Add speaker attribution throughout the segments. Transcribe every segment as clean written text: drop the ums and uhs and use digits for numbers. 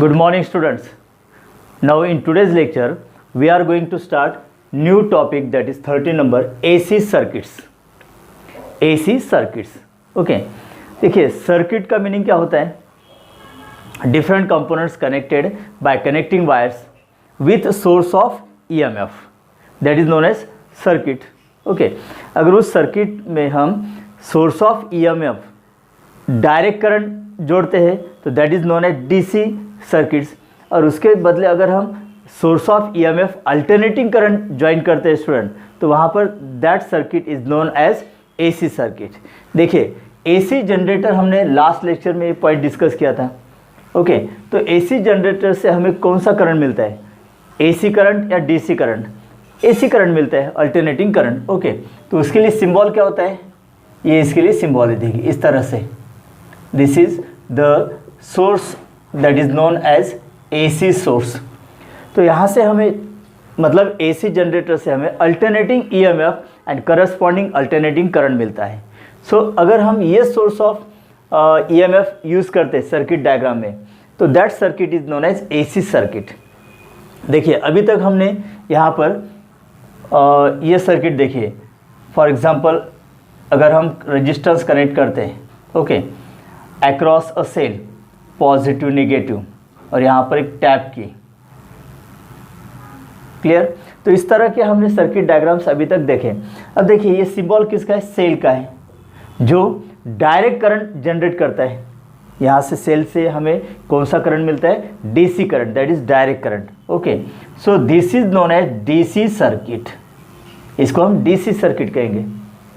Speaker 1: Good morning students. Now in today's lecture we are going to start new topic that is 13 number AC circuits. AC circuits. Okay. देखिए circuit का meaning क्या होता है? Different components connected by connecting wires with source of EMF that is known as circuit. Okay, अगर उस circuit में हम source of EMF direct current जोड़ते हैं तो that is known as DC circuits, और उसके बदले अगर हम source of EMF alternating current join करते हैं स्टूडेंट, तो वहाँ पर that circuit is known as AC circuit. देखिए AC जनरेटर हमने लास्ट लेक्चर में ये पॉइंट डिस्कस किया था. ओके, तो AC जनरेटर से हमें कौन सा करंट मिलता है? AC करंट या DC करंट? AC करंट मिलता है, अल्टरनेटिंग करंट. ओके, तो उसके लिए सिंबल क्या होता है? ये इसके लिए सिंबल है, देखिए इस तरह से. This is the source that is known as AC source. तो यहाँ से हमें मतलब AC जनरेटर से हमें alternating EMF and corresponding alternating current मिलता है. सो अगर हम ये सोर्स ऑफ EMF यूज़ करते हैं सर्किट डायग्राम में, तो that circuit is known as AC circuit. देखिए अभी तक हमने यहाँ पर ये सर्किट देखिए. फॉर एग्जांपल अगर हम रेजिस्टेंस कनेक्ट करते हैं, okay, across a cell, positive negative, और यहाँ पर एक टैप की. क्लियर? तो इस तरह के हमने सर्किट डायग्राम्स अभी तक देखे. अब देखिए ये सिंबल किसका है? सेल का है, जो डायरेक्ट करंट जनरेट करता है. यहाँ से सेल से हमें कौन सा करंट मिलता है? DC current, that is direct current. Okay, so this is known as DC circuit. इसको हम DC सर्किट कहेंगे.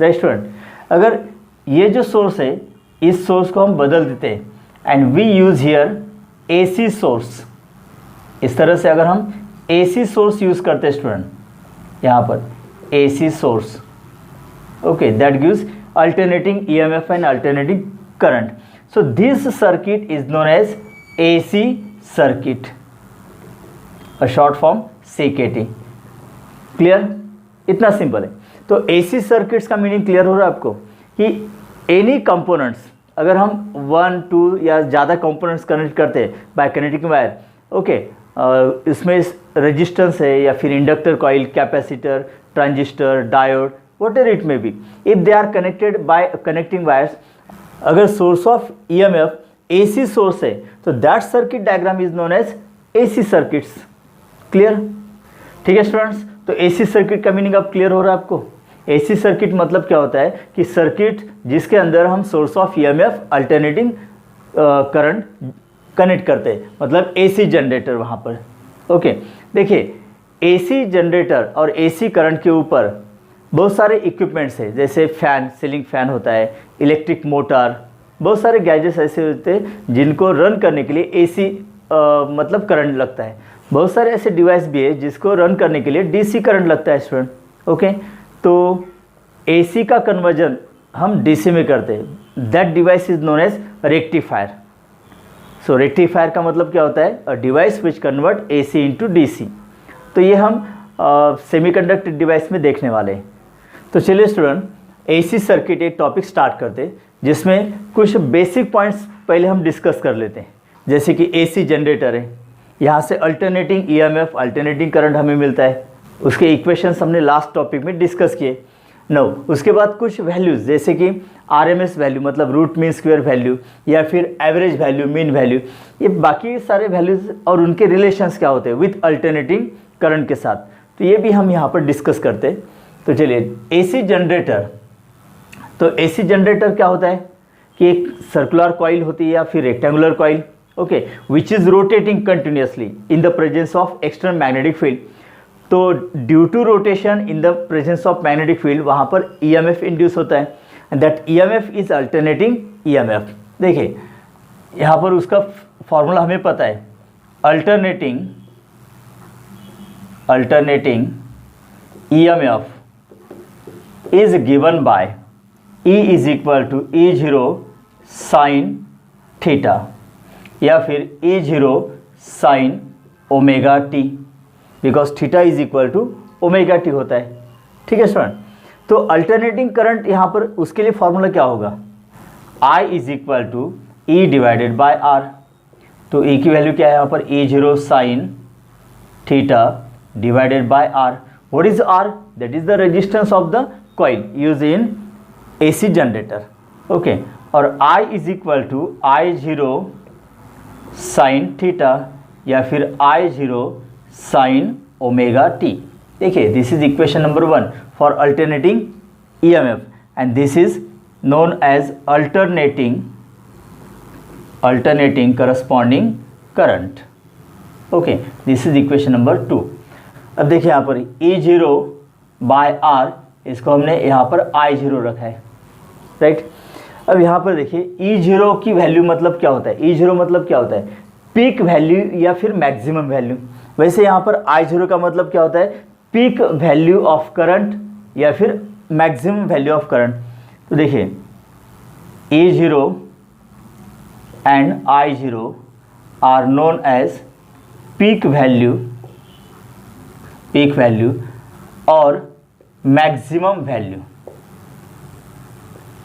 Speaker 1: Right student? अगर ये जो सोर्स है, इस सोर्स को हम बदल देते हैं and we use here AC source. इस तरह से अगर हम AC सोर्स यूज करते हैं स्टूडेंट, यहाँ पर AC source, okay, that gives alternating EMF and alternating current. So this circuit is known as AC circuit, a short form CKT. Clear? इतना सिंपल है. तो AC सर्किट्स का मीनिंग क्लियर हो रहा है आपको कि एनी कंपोनेंट्स, अगर हम 1, 2 या ज़्यादा कंपोनेंट्स कनेक्ट करते हैं बाय कनेक्टिंग वायर, ओके, इसमें रेजिस्टेंस है या फिर inductor coil, capacitor, transistor, diode, whatever it may be, if they are connected by connecting wires, अगर source of EMF AC source है तो that circuit diagram is known as AC circuits. Clear? ठीक है students? तो AC circuit का meaning अब clear हो रहा है आपको. AC सर्किट मतलब क्या होता है कि सर्किट जिसके अंदर हम source of EMF alternating current connect करते हैं, मतलब AC जनरेटर वहाँ पर. ओके, देखिए AC जनरेटर और AC करंट के ऊपर बहुत सारे इक्विपमेंट्स है, जैसे फैन, सीलिंग फैन होता है, इलेक्ट्रिक मोटर, बहुत सारे गैजेट्स ऐसे होते हैं जिनको रन करने के लिए AC मतलब करंट लगता है. बहुत सारे ऐसे डिवाइस भी है जिसको रन करने के लिए DC करंट लगता है स्टूडेंट. ओके, तो AC का कन्वर्जन हम DC में करते हैं. That device is known as rectifier. So rectifier का मतलब क्या होता है? A device which convert AC into DC. तो ये हम सेमीकंडक्टर डिवाइस में देखने वाले हैं. तो चलिए स्टूडेंट AC सर्किट एक टॉपिक स्टार्ट करते हैं जिसमें कुछ बेसिक पॉइंट्स पहले हम डिस्कस कर लेते हैं. जैसे कि AC जनरेटर है, यहाँ से अल्टरनेटिंग EMF अल्टरनेटिंग करंट हमें मिलता है. उसके इक्वेशंस हमने लास्ट टॉपिक में डिस्कस किए. नो, उसके बाद कुछ वैल्यूज़ जैसे कि RMS वैल्यू मतलब रूट मीन स्क्वायर वैल्यू, या फिर एवरेज वैल्यू, मीन वैल्यू, ये बाकी सारे वैल्यूज़ और उनके रिलेशंस क्या होते हैं विथ अल्टरनेटिंग करंट के साथ, तो ये भी हम यहाँ पर डिस्कस करते हैं. तो चलिए AC जनरेटर. तो AC जनरेटर क्या होता है कि एक सर्कुलर कॉइल होती है या फिर rectangular coil, okay, which is rotating continuously in the presence of external magnetic field. तो due to rotation in the presence of magnetic field वहाँ पर EMF इंड्यूस होता है and that EMF is alternating EMF. देखिए यहाँ पर उसका formula हमें पता है. Alternating EMF is given by E is equal to E0 sin theta या फिर E0 sin omega t, because theta is equal to omega t होता है. ठीक है स्टूडेंट? तो अल्टरनेटिंग करंट यहाँ पर उसके लिए फॉर्मूला क्या होगा? I is equal to E divided by R. तो तो E की वैल्यू क्या है यहाँ पर, E0 sine theta divided by R. What is R? That is the resistance of the coil use in AC generator. Okay, और I is equal to I0 sine theta या फिर I0 साइन ओमेगा टी. देखिए, this is equation number 1 for alternating EMF and this is known as alternating corresponding current. Okay, this is equation number 2. अब देखिए यहाँ पर E0 bye R, इसको हमने यहाँ पर I0 रखा है, राइट. अब यहाँ पर देखिए E0 की वैल्यू मतलब क्या होता है, E0 मतलब क्या होता है, पीक वैल्यू या फिर मैक्सिमम वैल्यू. वैसे यहाँ पर I0 का मतलब क्या होता है, पीक वैल्यू ऑफ करंट या फिर मैक्सिमम वैल्यू ऑफ करंट. तो देखिए E0 and I0 are known as peak value और मैक्सिमम वैल्यू,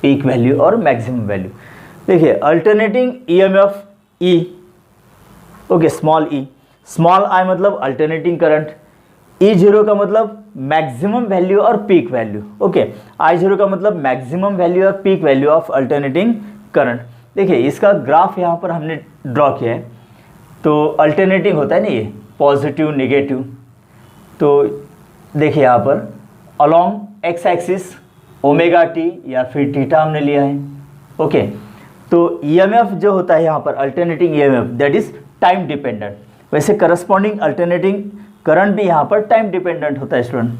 Speaker 1: पीक वैल्यू और मैक्सिमम वैल्यू. देखिए alternating EMF E, okay, small e, small I मतलब अल्टरनेटिंग करंट, E0 का मतलब मैक्सिमम वैल्यू और peak value. Okay, I0 का मतलब maximum value और peak value of alternating current. देखिए इसका ग्राफ यहाँ पर हमने ड्रॉ किया है. तो अल्टरनेटिंग होता है ना, ये पॉजिटिव नेगेटिव. तो देखिए यहाँ पर along x axis omega T या फिर थीटा हमने लिया है. ओके, तो EMF जो होता है यहाँ पर alternating EMF that is time dependent. वैसे करस्पॉन्डिंग अल्टरनेटिंग करंट भी यहाँ पर टाइम डिपेंडेंट होता है स्टूडेंट.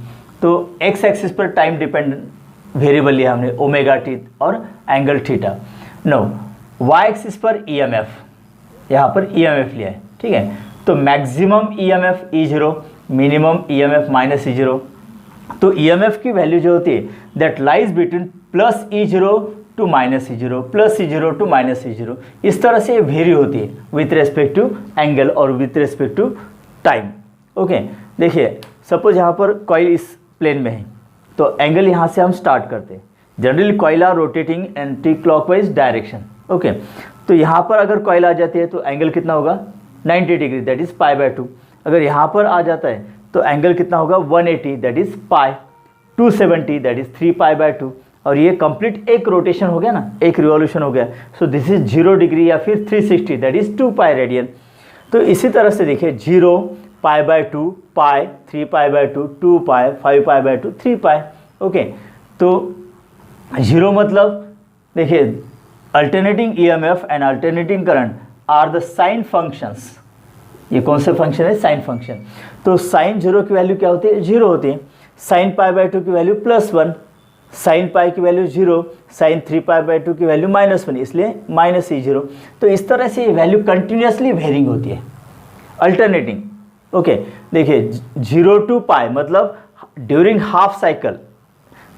Speaker 1: तो एक्स एक्सिस पर टाइम डिपेंडेंट वेरिएबल लिया हमने ओमेगा टी और angle theta. No, y axis पर EMF, यहाँ पर EMF लिया है, ठीक है. तो maximum EMF E0, minimum EMF minus E0. तो EMF की वैल्यू जो होती है that lies between plus E0 to minus E0, plus E0 to minus E0. इस तरह से वेरी होती है विथ रेस्पेक्ट टू एंगल और with respect to time. Okay, देखिए सपोज यहाँ पर कॉइल इस प्लेन में है, तो एंगल यहाँ से हम स्टार्ट करते हैं. Generally coil are rotating anti clockwise direction. Okay, तो यहाँ पर अगर कॉइल आ जाती है तो एंगल कितना होगा, 90 degree, that is pi by 2. अगर यहाँ पर आ जाता है तो एंगल कितना होगा, 180, that is pi. 270, that is 3 pi by 2. और ये कंप्लीट एक रोटेशन हो गया ना, एक रिवॉल्यूशन हो गया. सो दिस इज 0 डिग्री या फिर 360, दैट इज 2 पाई रेडियन. तो इसी तरह से देखिए 0 pi by 2 pi, 3 pi by 2 2 pi, 5 pi by 2 3 pi. Okay, तो 0 मतलब देखिए alternating EMF and alternating current are the sine functions. ये कौन से फंक्शन है, साइन फंक्शन. तो साइन 0 की वैल्यू क्या होती है, 0 होती है. साइन पाई बाय 2 की वैल्यू +1, साइन पाई की वैल्यू 0, साइन 3 पाई बाय 2 की वैल्यू -1, इसलिए माइनस E0. तो इस तरह से ये वैल्यू कंटिन्यूसली वेरिंग होती है अल्टरनेटिंग. ओके, देखिए 0 टू पाई मतलब ड्यूरिंग हाफ साइकिल,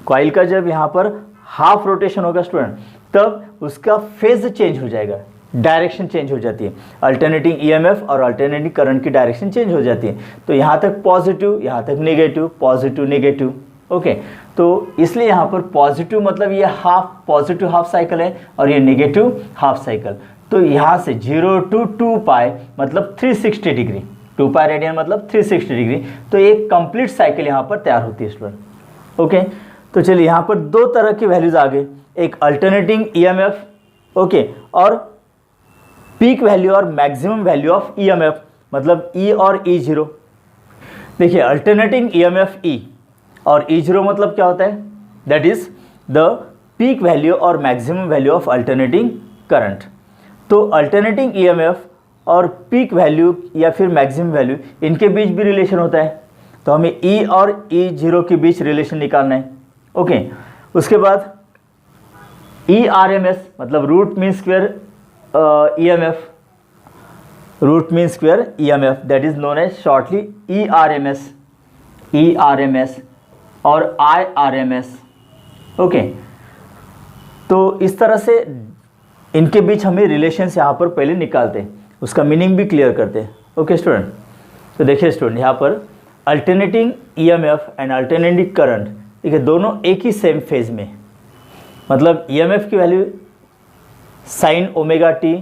Speaker 1: कॉइल का जब यहाँ पर हाफ रोटेशन होगा स्टूडेंट, तब उसका फेज चेंज हो जाएगा, डायरेक्शन चेंज हो जाती है. अल्टरनेटिंग EMF और अल्टरनेटिंग करंट की डायरेक्शन चेंज हो जाती है. तो यहाँ तक पॉजिटिव, यहाँ तक नेगेटिव, पॉजिटिव नेगेटिव. ओके, तो इसलिए यहाँ पर पॉजिटिव मतलब ये पॉजिटिव हाफ साइकिल है और ये नेगेटिव हाफ साइकिल. तो यहाँ से 0 टू 2 पाई मतलब 360 डिग्री, 2 पाई रेडियन मतलब 360 डिग्री. तो एक कंप्लीट साइकिल यहाँ पर तैयार होती है स्टूडेंट. ओके, तो चलिए यहाँ पर दो तरह की वैल्यूज आ गए, एक अल्टरनेटिंग EMF, ओके, और पीक वैल्यू और मैक्सिमम वैल्यू ऑफ EMF मतलब E और E0. देखिए अल्टरनेटिंग EMF E और E0 मतलब क्या होता है, that is the peak value और maximum value of alternating current. तो अल्टरनेटिंग EMF और पीक वैल्यू या फिर मैक्सिमम वैल्यू, इनके बीच भी रिलेशन होता है. तो हमें E और E0 के बीच रिलेशन निकालना है. ओके, उसके बाद ERMS मतलब root mean square EMF, root mean square EMF that is known as shortly ERMS और IRMS. ओके, तो इस तरह से इनके बीच हमें रिलेशंस यहाँ पर पहले निकालते हैं, उसका मीनिंग भी क्लियर करते हैं. ओके स्टूडेंट, तो देखिए स्टूडेंट यहाँ पर alternating EMF and alternating current, देखिए दोनों एक ही सेम फेज में, मतलब EMF की वैल्यू साइन ओमेगा टी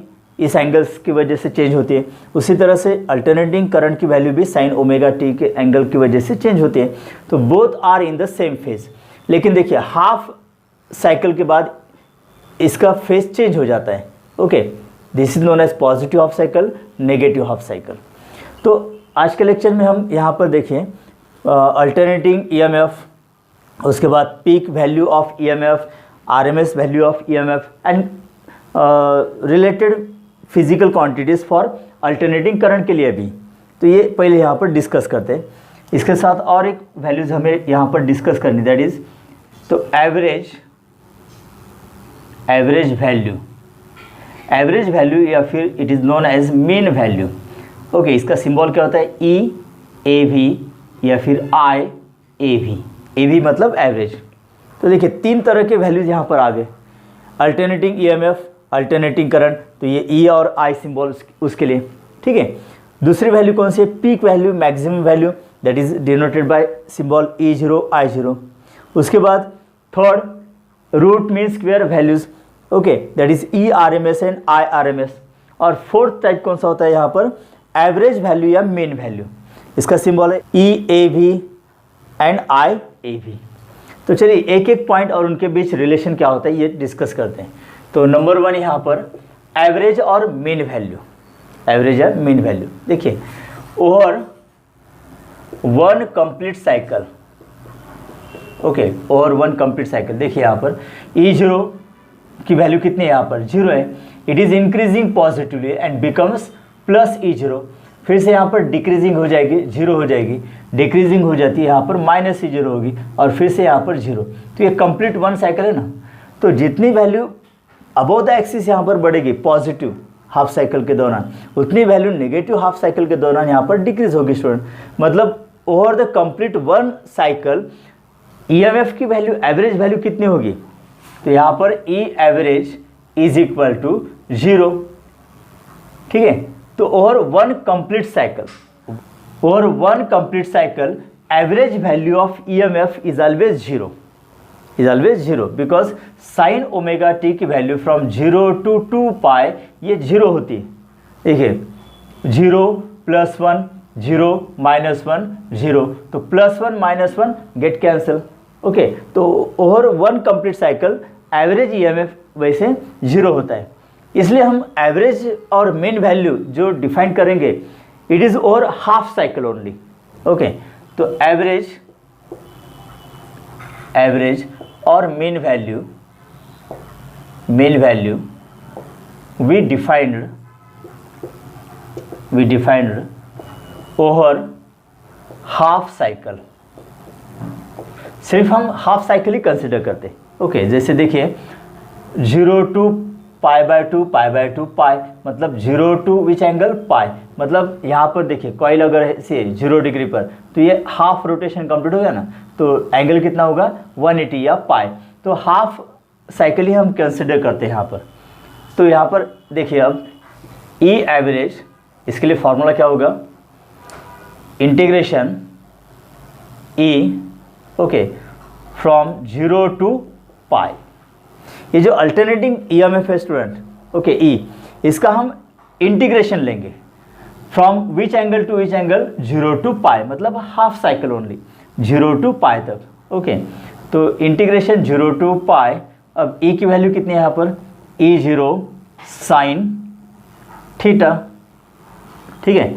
Speaker 1: इस एंगल्स की वजह से चेंज होती है। उसी तरह से अल्टरनेटिंग करंट की वैल्यू भी साइन ओमेगा टी के एंगल की वजह से चेंज होती है। तो both are in the same phase. लेकिन देखिए हाफ साइकिल के बाद इसका फेज चेंज हो जाता है। Okay, this is known as positive half cycle, negative half cycle. तो आज के लेक्चर में हम यहाँ पर देखें अल्टरनेटिंग ईएमएफ, उसके बाद peak value of EMF, RMS value of EMF and related physical quantities for alternating current के लिए भी। तो ये पहले यहाँ पर डिस्कस करते हैं। इसके साथ और एक वैल्यूज़ हमें यहाँ पर डिस्कस करनी, दैट इज़ तो एवरेज वैल्यू या फिर it is known as mean value. Okay, इसका सिंबल क्या होता है, ई ए वी या फिर I A V. A V मतलब एवरेज। तो देखिए तीन तरह के वैल्यूज़ यहाँ पर आ गए, अल्टरनेटिंग ईएमएफ, अल्टरनेटिंग करंट, तो ये ई और आई सिंबल उसके लिए, ठीक है। दूसरी वैल्यू कौन सी है, peak value, maximum value, that is denoted by symbol E0 I0। उसके बाद third root mean square values, okay, that is ERMS and IRMS। और फोर्थ टाइप कौन सा होता है यहाँ पर, एवरेज वैल्यू या मीन वैल्यू, इसका सिंबल है EAV एंड IAV। तो चलिए एक एक पॉइंट और उनके बीच रिलेशन क्या होता है ये डिस्कस करते हैं। तो नंबर 1 यहाँ पर एवरेज और मीन वैल्यू, एवरेज या मीन वैल्यू। देखिए over one complete cycle, okay, over one complete cycle, देखिए यहाँ पर E0 की वैल्यू कितनी है, यहाँ पर 0 है। It is increasing positively and becomes plus E0। फिर से यहाँ पर डिक्रीजिंग हो जाएगी, 0 हो जाएगी, डिक्रीजिंग हो जाती है, यहाँ पर माइनस E0 होगी और फिर से यहाँ पर 0। तो ये कंप्लीट वन साइकिल है ना। तो जितनी वैल्यू अबोव द एक्सिस यहाँ पर बढ़ेगी पॉजिटिव हाफ साइकिल के दौरान, उतनी वैल्यू नेगेटिव हाफ साइकिल के दौरान यहाँ पर डिक्रीज होगी स्टूडेंट। मतलब over the complete one cycle EMF की वैल्यू, एवरेज वैल्यू कितनी होगी, तो यहाँ पर E average is equal to 0, ठीक है। तो over one complete cycle average value of EMF is always 0 because sign omega T की वैल्यू फ्रॉम 0 to 2 पाई ये 0 होती है। देखिए 0 + 1 0 -1 0, तो +1 -1 गेट कैंसिल। ओके, तो over one complete cycle average EMF वैसे 0 होता है। इसलिए हम एवरेज और मेन वैल्यू जो डिफाइन करेंगे, it is over half cycle only. Okay, तो एवरेज और main value we defined over half cycle. सिर्फ हम हाफ साइकिल ही कंसिडर करते। ओके, जैसे देखिए 0 to π/2 π/2 पाई, मतलब 0 to विच एंगल पाई, मतलब यहाँ पर देखिए कॉइल अगर से 0 डिग्री पर, तो ये हाफ रोटेशन कंप्लीट हो गया ना, तो एंगल कितना होगा 180 या पाई। तो हाफ साइकिल ही हम कंसिडर करते हैं यहाँ पर। तो यहाँ पर देखिए अब ई एवरेज, इसके लिए फॉर्मूला क्या होगा, integration E, okay, from 0 to pi. ये जो अल्टरनेटिंग ईएमएफ है स्टूडेंट, ओके, ई, इसका हम इंटीग्रेशन लेंगे from which angle to which angle, 0 to pi, मतलब half cycle only, 0 to pi तक। ओके, तो इंटीग्रेशन 0 to पाई। अब ई की वैल्यू कितनी है यहाँ पर, E0 साइन थीटा, ठीक है।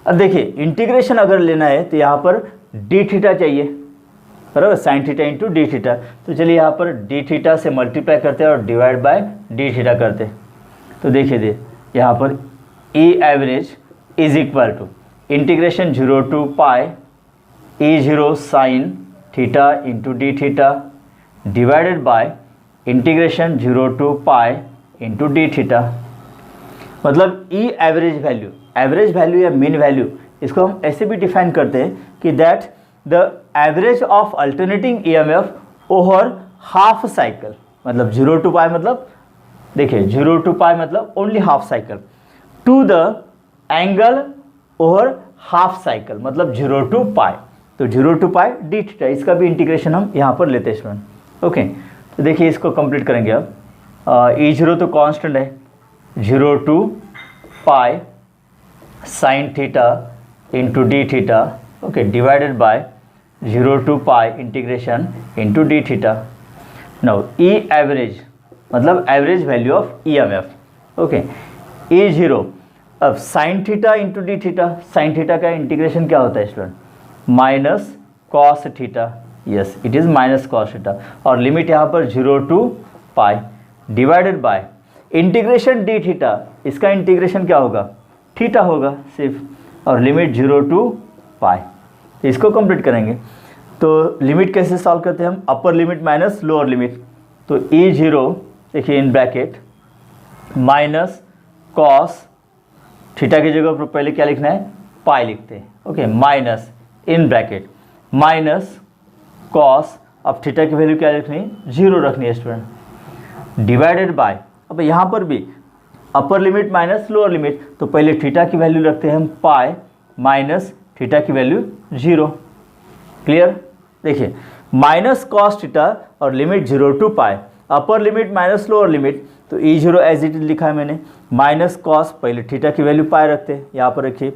Speaker 1: अब देखिए इंटीग्रेशन अगर लेना है तो यहाँ पर डी थीटा चाहिए, बराबर, sign theta into d theta. तो चलिए यहाँ पर डी थीटा से मल्टीप्लाई करते हैं और डिवाइड बाय डी थीटा करते हैं। तो देखिए यहाँ पर E average is equal to integration 0 to pi E0 sine theta into d theta divided by integration 0 to pi into d theta. मतलब ई एवरेज वैल्यू या मीन वैल्यू, इसको हम ऐसे भी डिफाइन करते हैं कि that the average of alternating EMF over half cycle, मतलब 0 to पाई, मतलब देखिए 0 to पाई मतलब only half cycle, to the angle over half cycle, मतलब 0 to पाई। तो 0 to पाई डी थीटा, इसका भी इंटीग्रेशन हम यहाँ पर लेते हैं स्टूडेंट। ओके, तो देखिए इसको कंप्लीट करेंगे अब। E0 तो कांस्टेंट है, 0 to pi sine theta into d theta, okay, divided by 0 to pi integration into d theta. Now E average मतलब average value of EMF, okay, E0। अब sine theta into d theta, sine theta का integration क्या होता है student? Minus cos theta, yes it is minus cos theta, और limit यहाँ पर 0 to pi divided by integration d theta, इसका integration क्या होगा? थीटा होगा सिर्फ, और लिमिट 0 to पाई। इसको कंप्लीट करेंगे तो लिमिट कैसे सॉल्व करते हैं हम? Upper limit minus lower limit, तो E0 देखिए इन ब्रैकेट माइनस कॉस थीटा की जगह पर पहले क्या लिखना है? पाई लिखते हैं, okay, minus in bracket minus cos, अब थीटा की वैल्यू क्या रखनी है? 0 रखनी है स्टूडेंट, डिवाइडेड बाय, अब यहाँ पर भी upper limit minus lower limit, तो पहले थीटा की वैल्यू रखते हैं हम पाई माइनस थीटा की वैल्यू 0। क्लियर? देखिए माइनस कॉस थीटा और limit 0 to pi, upper limit minus lower limit, तो E0 एज इट इज लिखा है मैंने, माइनस कॉस, पहले थीटा की वैल्यू पाई रखते हैं, यहाँ पर रखिए,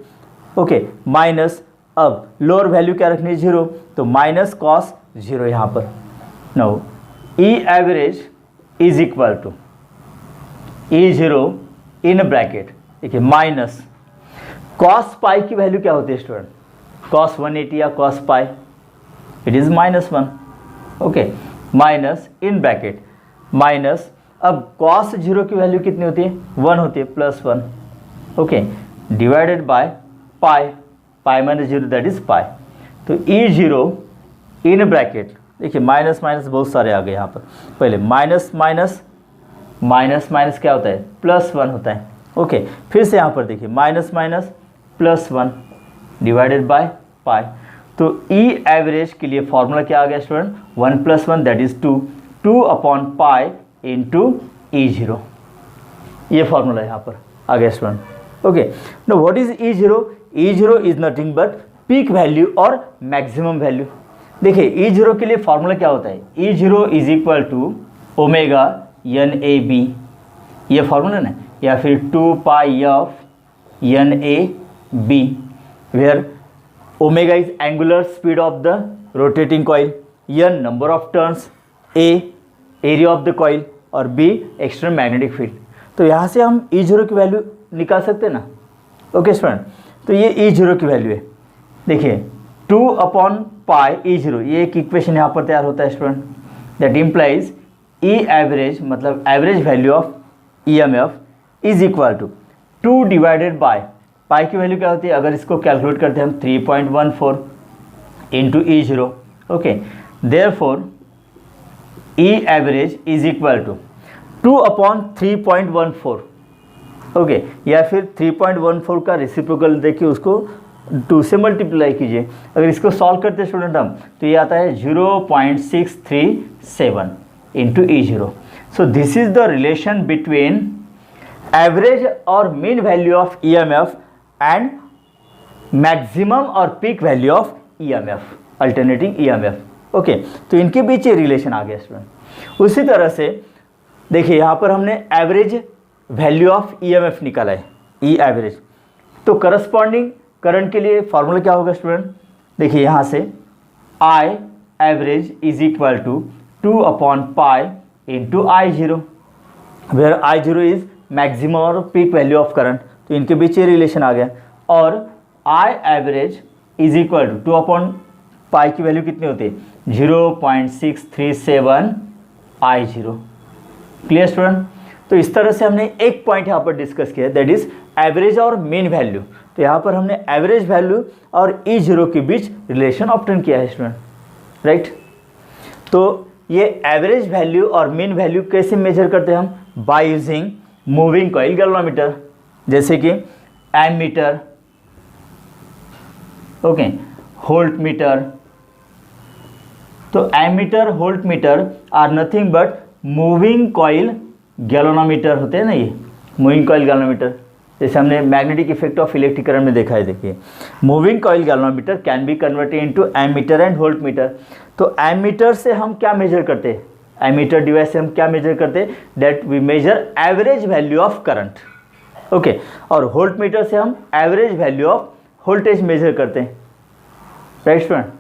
Speaker 1: ओके, माइनस, अब लोअर वैल्यू क्या रखनी है? 0, तो माइनस कॉस 0 यहाँ पर। Now E average is equal to E0 in bracket, देखिए माइनस कॉस पाई की वैल्यू क्या होती है स्टूडेंट? कॉस 180 या cos pi, it is -1, okay, minus in bracket minus, अब कॉस 0 की वैल्यू कितनी होती है? 1 होती है, +1, okay, divided by pi, pi minus 0 that is pi, तो E0 इन ब्रैकेट, देखिए माइनस माइनस बहुत सारे आ गए यहाँ पर, पहले माइनस माइनस माइनस माइनस क्या होता है? +1 होता है, ओके, फिर से यहाँ पर देखिए minus minus +1 divided by pi, तो E एवरेज के लिए फॉर्मूला क्या आ गया student? 1 + 1 that is 2, 2 upon pi into E0, ये फॉर्मूला यहाँ पर आ गया student, okay. No what is E0? E0 is nothing but peak value और मैक्सिमम वैल्यू। देखिए E0 के लिए फॉर्मूला क्या होता है? E0 is equal to omega NAB, ये फॉर्मूला ना, या फिर 2 pi of NAB, where omega is angular speed of the rotating coil, N number of turns, A area of the coil, और B एक्सटर्नल मैग्नेटिक फील्ड। तो यहाँ से हम E0 की वैल्यू निकाल सकते हैं ना, ओके स्टूडेंट। तो ये E0 की वैल्यू है, देखिए 2 अपॉन पाई E0, ये एक इक्वेशन यहाँ पर तैयार होता है student, that implies E average मतलब average value of EMF is equal to 2 divided by pi की वैल्यू क्या होती है? अगर इसको कैलकुलेट करते हैं हम 3.14 into E0, okay, therefore E average is equal to 2 upon 3.14, okay, या फिर 3.14 का रेसिप्रोकल देखिए, उसको 2 से मल्टीप्लाई कीजिए, अगर इसको सॉल्व करते हैं स्टूडेंट हम, तो ये आता है 0.637 into E0। So this is the relation between average और mean value of EMF and maximum और peak value of EMF, alternating EMF, okay. तो इनके बीच ये रिलेशन आ गया स्टूडेंट। उसी तरह से देखिए यहाँ पर हमने एवरेज वैल्यू ऑफ EMF निकाला है, E एवरेज, तो करस्पॉन्डिंग करंट के लिए फॉर्मूला क्या होगा स्टूडेंट? देखिए यहाँ से I average is equal to 2 upon pi into I0, where I0 is maximum और पीक वैल्यू ऑफ करंट, तो इनके बीच ये रिलेशन आ गया। और I average is equal to 2 upon pi की वैल्यू कितनी होती है? 0.637 I0। Clear student? तो इस तरह से हमने एक पॉइंट यहाँ पर डिस्कस किया, दैट इज एवरेज और मीन वैल्यू। तो यहाँ पर हमने एवरेज वैल्यू और E0 के बीच रिलेशन ऑब्टेन किया है स्टूडेंट, राइट। तो ये एवरेज वैल्यू और मीन वैल्यू कैसे मेजर करते हैं हम? By using moving coil galvanometer, जैसे कि एमीटर, ओके, होल्ट मीटर। तो ammeter, volt meter are nothing but moving coil galvanometer होते हैं ना, ये मूविंग कॉइल गैल्वेनोमीटर, जैसे हमने magnetic effect of electric current में देखा है। देखिए moving coil galvanometer can be converted into ammeter and volt meter. तो एमीटर से हम क्या मेजर करते हैं? एमीटर डिवाइस से हम क्या मेजर करते हैं? That we measure average value of current, okay, और वोल्ट मीटर से हम average value of voltage measure करते हैं, राइट स्टूडेंट।